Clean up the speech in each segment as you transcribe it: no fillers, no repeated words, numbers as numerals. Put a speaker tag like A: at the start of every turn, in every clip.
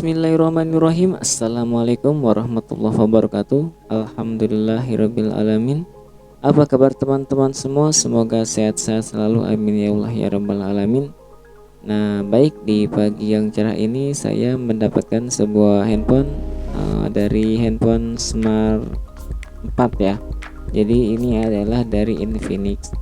A: Bismillahirrahmanirrahim. Assalamualaikum warahmatullahi wabarakatuh. Alhamdulillahirabbil alamin. Apa kabar teman-teman semua? Semoga sehat-sehat selalu, amin ya Allah ya rabbal alamin. Nah, baik, di pagi yang cerah ini saya mendapatkan sebuah handphone dari handphone Smart 4 ya. Jadi ini adalah dari Infinix.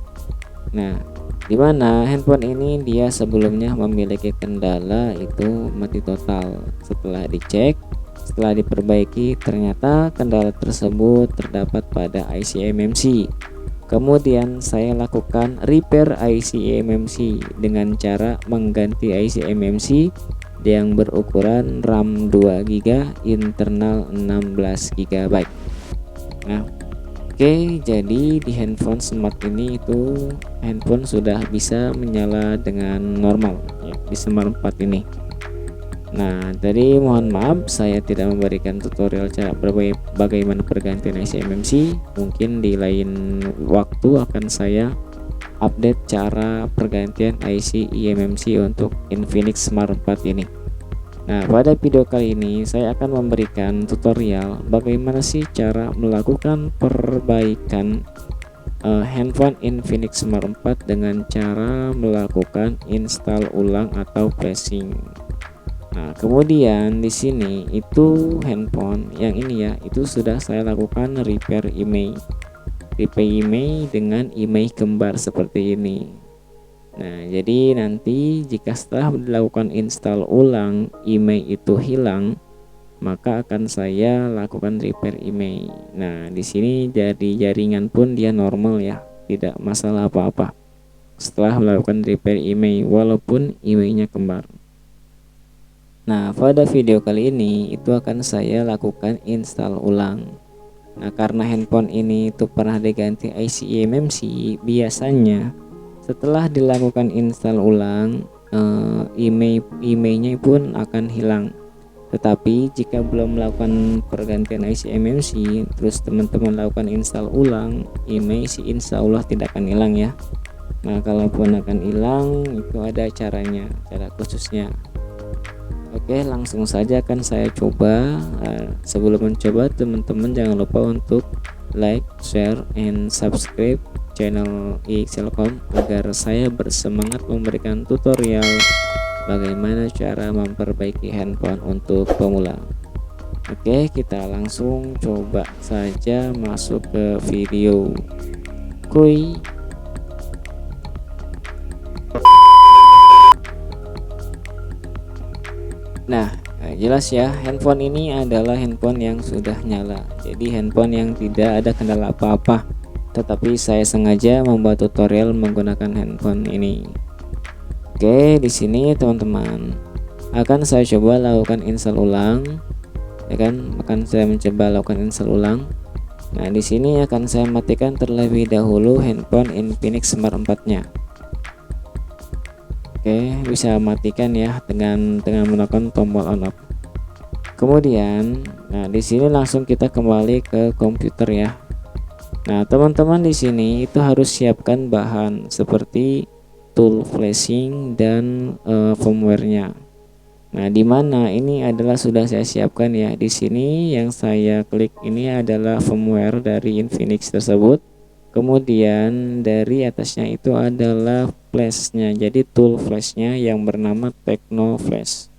A: Nah, di mana handphone ini dia sebelumnya memiliki kendala itu mati total. Setelah dicek, setelah diperbaiki, ternyata kendala tersebut terdapat pada IC MMC. Kemudian saya lakukan repair IC MMC dengan cara mengganti IC MMC yang berukuran RAM 2 GB, internal 16 GB. Nah, oke, jadi di handphone Smart ini itu handphone sudah bisa menyala dengan normal ya, di Smart 4 ini. Nah, tadi mohon maaf saya tidak memberikan tutorial cara bagaimana pergantian IC MMC. Mungkin di lain waktu akan saya update cara pergantian IC eMMC untuk Infinix Smart 4 ini. Nah, pada video kali ini saya akan memberikan tutorial bagaimana sih cara melakukan perbaikan handphone Infinix Smart 4 dengan cara melakukan install ulang atau flashing. Nah, kemudian di sini itu handphone yang ini ya, itu sudah saya lakukan repair IMEI dengan IMEI kembar seperti ini. Nah, jadi nanti jika setelah dilakukan install ulang IMEI itu hilang, maka akan saya lakukan repair IMEI. Nah, di sini jadi jaringan pun dia normal ya, tidak masalah apa-apa setelah melakukan repair IMEI walaupun IMEI-nya kembar. Nah, pada video kali ini itu akan saya lakukan install ulang. Nah, karena handphone ini itu pernah diganti IC eMMC, biasanya setelah dilakukan install ulang IMEI-nya pun akan hilang. Tetapi jika belum melakukan pergantian IC eMMC, terus teman-teman lakukan install ulang, IMEI sih insya Allah tidak akan hilang ya. Nah, kalaupun akan hilang itu ada caranya, cara khususnya. Oke, langsung saja akan saya coba. Sebelum mencoba, teman-teman jangan lupa untuk like, share, and subscribe channel iXelcom agar saya bersemangat memberikan tutorial bagaimana cara memperbaiki handphone untuk pemula. Oke, kita langsung coba saja masuk ke video. Kuy. Nah, jelas ya, handphone ini adalah handphone yang sudah nyala. Jadi handphone yang tidak ada kendala apa-apa. Tetapi saya sengaja membuat tutorial menggunakan handphone ini. Oke, di sini teman-teman akan saya coba lakukan install ulang, ya kan? Akan saya mencoba lakukan install ulang. Nah, di sini akan saya matikan terlebih dahulu handphone Infinix Smart 4-nya. Oke, bisa matikan ya dengan menekan tombol on off. Kemudian, nah di sini langsung kita kembali ke komputer ya. Nah, teman-teman di sini itu harus siapkan bahan seperti tool flashing dan firmware-nya. Nah, di mana ini adalah sudah saya siapkan ya. Di sini yang saya klik ini adalah firmware dari Infinix tersebut. Kemudian dari atasnya itu adalah flash-nya. Jadi tool flash-nya yang bernama Tecno Flash.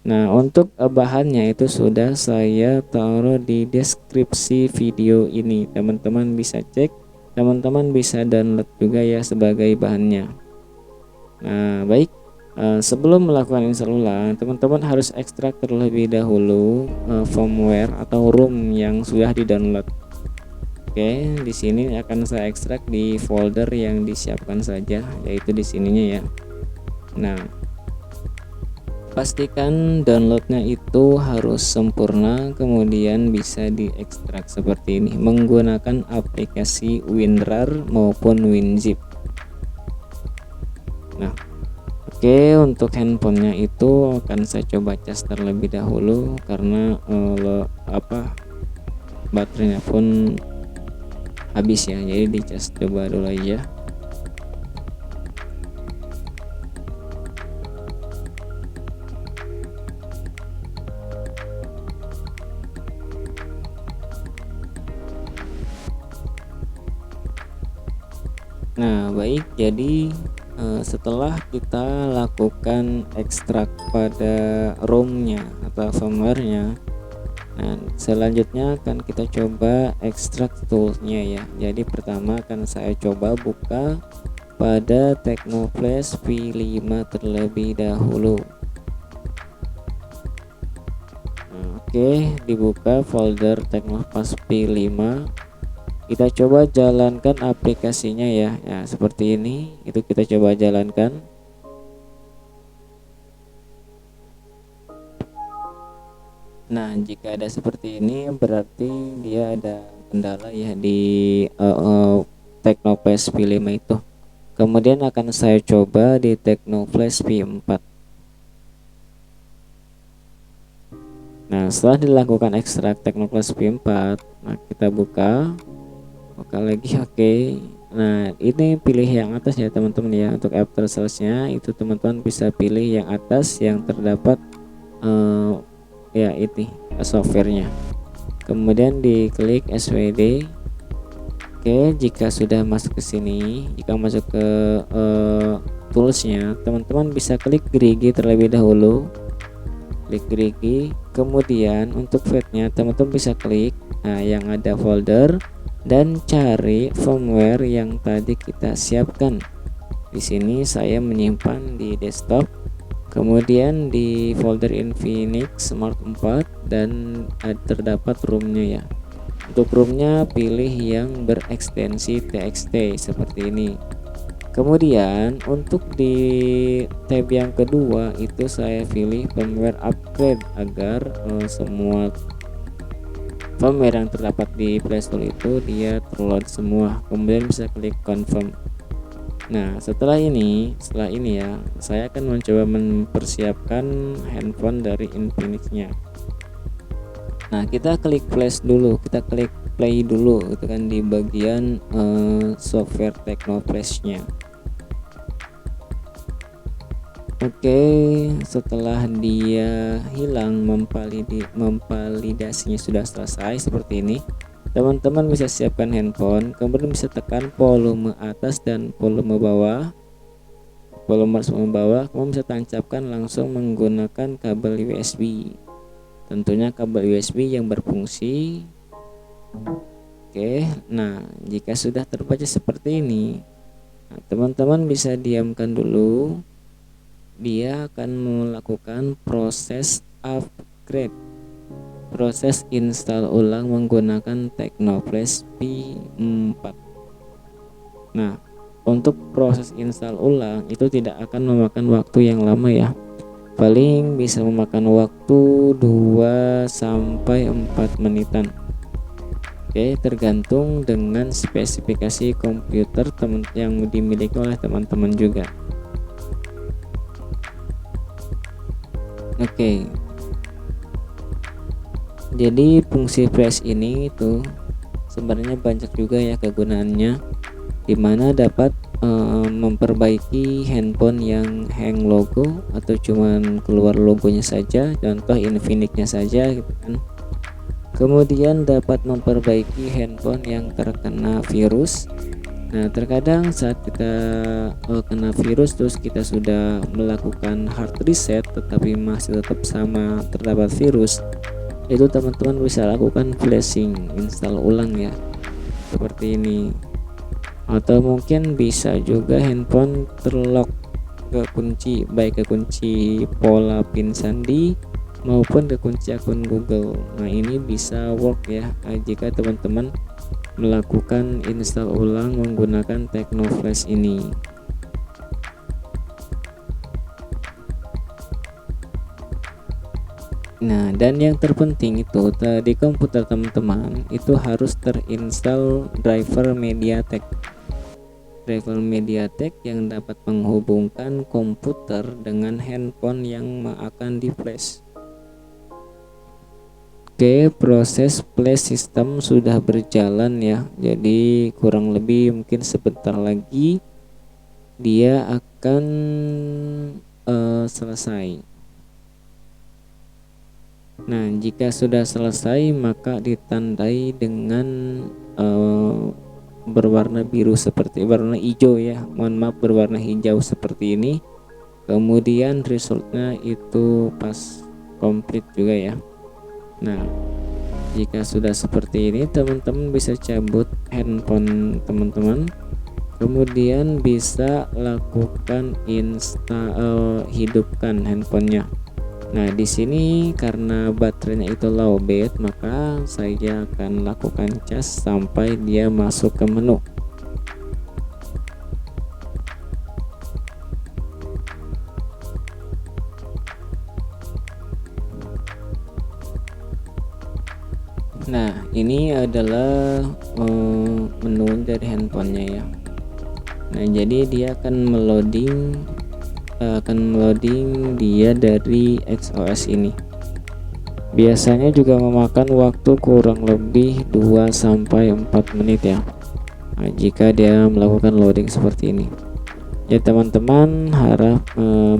A: Nah, untuk bahannya itu sudah saya taruh di deskripsi video ini. Teman-teman bisa cek, teman-teman bisa download juga ya sebagai bahannya. Nah, baik, sebelum melakukan install ulang, teman-teman harus ekstrak terlebih dahulu firmware atau ROM yang sudah di-download. Oke, di sini akan saya ekstrak di folder yang disiapkan saja, yaitu di sininya ya. Nah, pastikan downloadnya itu harus sempurna, kemudian bisa diekstrak seperti ini menggunakan aplikasi WinRAR maupun WinZip. Nah, oke, untuk handphonenya itu akan saya coba cas terlebih dahulu karena baterainya pun habis ya, jadi dicas coba dulu aja. Nah, baik, jadi setelah kita lakukan ekstrak pada ROM-nya atau firmware-nya, nah selanjutnya akan kita coba ekstrak toolsnya ya. Jadi pertama akan saya coba buka pada Tecnoflash V5 terlebih dahulu. Nah, oke, dibuka folder Tecnoflash V5. Kita coba jalankan aplikasinya ya. Ya, seperti ini. Itu kita coba jalankan. Nah, jika ada seperti ini berarti dia ada kendala ya di Tecnoflash V5 itu. Kemudian akan saya coba di Tecnoflash V4. Nah, setelah dilakukan ekstrak Tecnoflash V4, nah kita buka lagi. Oke. Nah, ini pilih yang atas ya teman-teman ya. Untuk after sales-nya itu teman-teman bisa pilih yang atas yang terdapat ya ini softwarenya. Kemudian diklik SWD. Oke, jika sudah masuk ke sini, jika masuk ke toolsnya, teman-teman bisa klik gerigi terlebih dahulu. Klik gerigi, kemudian untuk file-nya teman-teman bisa klik yang ada folder dan cari firmware yang tadi kita siapkan. Di sini saya menyimpan di desktop, kemudian di folder Infinix Smart 4 dan terdapat ROM-nya ya. Untuk ROM-nya pilih yang berekstensi TXT seperti ini. Kemudian untuk di tab yang kedua itu saya pilih firmware upgrade agar semua firmware yang terdapat di Playstore itu dia terload semua. Kemudian bisa klik confirm. Nah, setelah ini ya, saya akan mencoba mempersiapkan handphone dari Infinix-nya. Nah, kita klik flash dulu, kita klik play dulu itu kan di bagian software Tecnoflash-nya. Oke, setelah dia hilang memvalidasinya sudah selesai seperti ini, teman-teman bisa siapkan handphone, kemudian bisa tekan volume atas dan volume bawah, kemudian bisa tancapkan langsung menggunakan kabel USB, tentunya kabel USB yang berfungsi. Oke, nah jika sudah terbaca seperti ini, teman-teman bisa diamkan dulu. Dia akan melakukan proses upgrade, proses install ulang menggunakan Tecnoflash V4. Nah, untuk proses install ulang itu tidak akan memakan waktu yang lama ya, paling bisa memakan waktu 2-4 menitan. Oke, tergantung dengan spesifikasi komputer yang dimiliki oleh teman-teman juga. Oke, jadi fungsi flash ini itu sebenarnya banyak juga ya kegunaannya, dimana dapat memperbaiki handphone yang hang logo atau cuman keluar logonya saja, contoh Infinix-nya saja gitu kan. Kemudian dapat memperbaiki handphone yang terkena virus. Nah, terkadang saat kita kena virus terus kita sudah melakukan hard reset tetapi masih tetap sama terdapat virus, itu teman-teman bisa lakukan flashing install ulang ya, seperti ini. Atau mungkin bisa juga handphone terlock ke kunci, baik ke kunci pola pin sandi maupun ke kunci akun Google. Nah, ini bisa work ya jika teman-teman melakukan install ulang menggunakan Tecnoflash ini. Nah, dan yang terpenting itu di komputer teman-teman itu harus terinstall driver MediaTek. Driver MediaTek yang dapat menghubungkan komputer dengan handphone yang akan di flash. Oke, proses flash system sudah berjalan ya. Jadi kurang lebih mungkin sebentar lagi dia akan selesai. Nah, jika sudah selesai maka ditandai dengan berwarna biru seperti berwarna hijau ya, mohon maaf, berwarna hijau seperti ini. Kemudian resultnya itu pas komplit juga ya. Nah, jika sudah seperti ini, teman-teman bisa cabut handphone teman-teman, kemudian bisa lakukan hidupkan handphonenya. Nah, di sini karena baterainya itu lowbat, maka saya akan lakukan cas sampai dia masuk ke menu. Nah, ini adalah menu dari handphonenya ya. Nah, jadi dia akan meloading dia dari XOS ini. Biasanya juga memakan waktu kurang lebih 2-4 menit ya. Nah, jika dia melakukan loading seperti ini. Ya teman-teman harap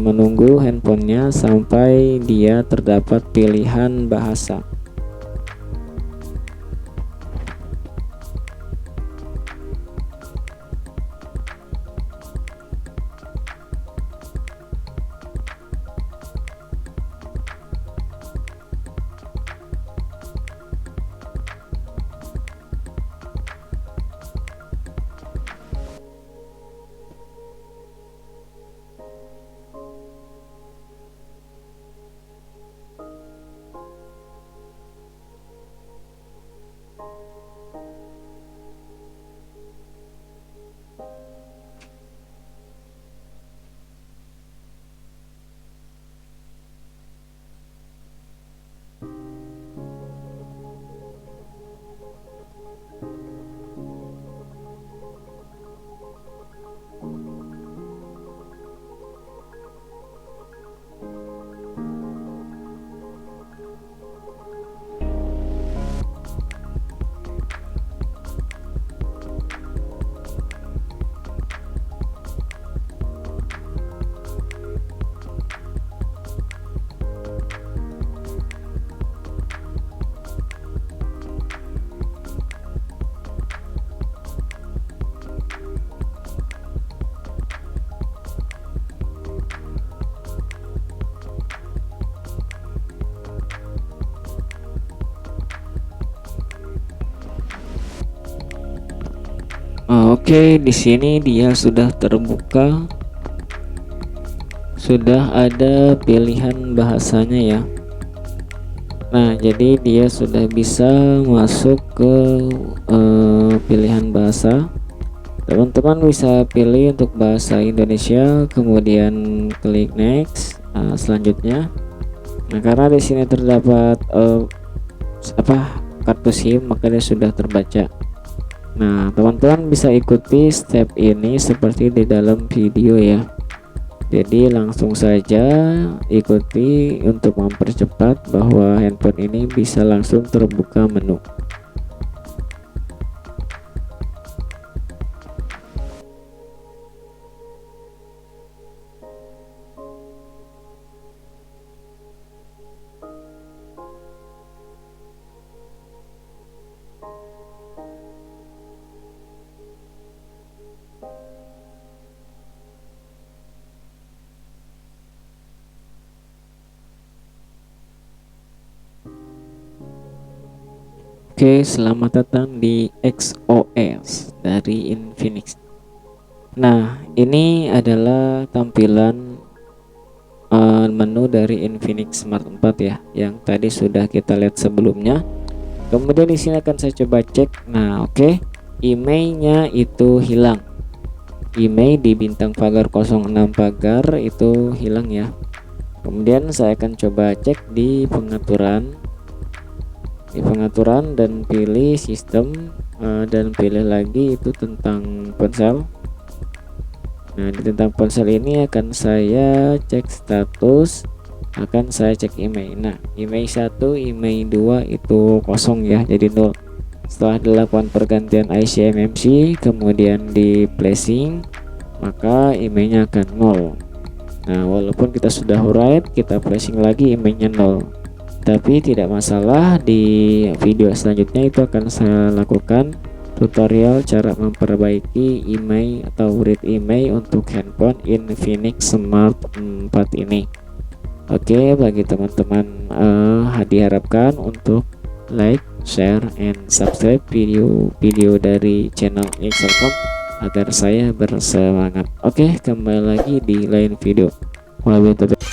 A: menunggu handphonenya sampai dia terdapat pilihan bahasa. Oke, di sini dia sudah terbuka, sudah ada pilihan bahasanya ya. Nah, jadi dia sudah bisa masuk ke pilihan bahasa. Teman-teman bisa pilih untuk bahasa Indonesia, kemudian klik next. Selanjutnya, nah karena di sini terdapat kartu SIM, maka dia sudah terbaca. Nah, teman-teman bisa ikuti step ini seperti di dalam video ya. Jadi langsung saja ikuti untuk mempercepat bahwa handphone ini bisa langsung terbuka menu. Oke, selamat datang di XOS dari Infinix. Nah, ini adalah tampilan menu dari Infinix Smart 4 ya, yang tadi sudah kita lihat sebelumnya. Kemudian di sini akan saya coba cek. Nah, oke, emailnya itu hilang. Email di bintang pagar 06 pagar itu hilang ya. Kemudian saya akan coba cek di pengaturan. Dan pilih sistem dan pilih lagi itu tentang ponsel. Nah, di tentang ponsel ini akan saya cek status, akan saya cek email. Nah, email 1, email 2 itu kosong ya, jadi 0. Setelah dilakukan pergantian IC MMC kemudian di flashing, maka emailnya akan 0. Nah, walaupun kita sudah write, kita flashing lagi emailnya 0. Tapi tidak masalah, di video selanjutnya itu akan saya lakukan tutorial cara memperbaiki IMEI atau read IMEI untuk handphone Infinix Smart 4 ini. Oke, bagi teman-teman diharapkan untuk like, share, and subscribe video dari channel Excelcom agar saya bersemangat. Oke, kembali lagi di lain video. Wabillahi taufiq.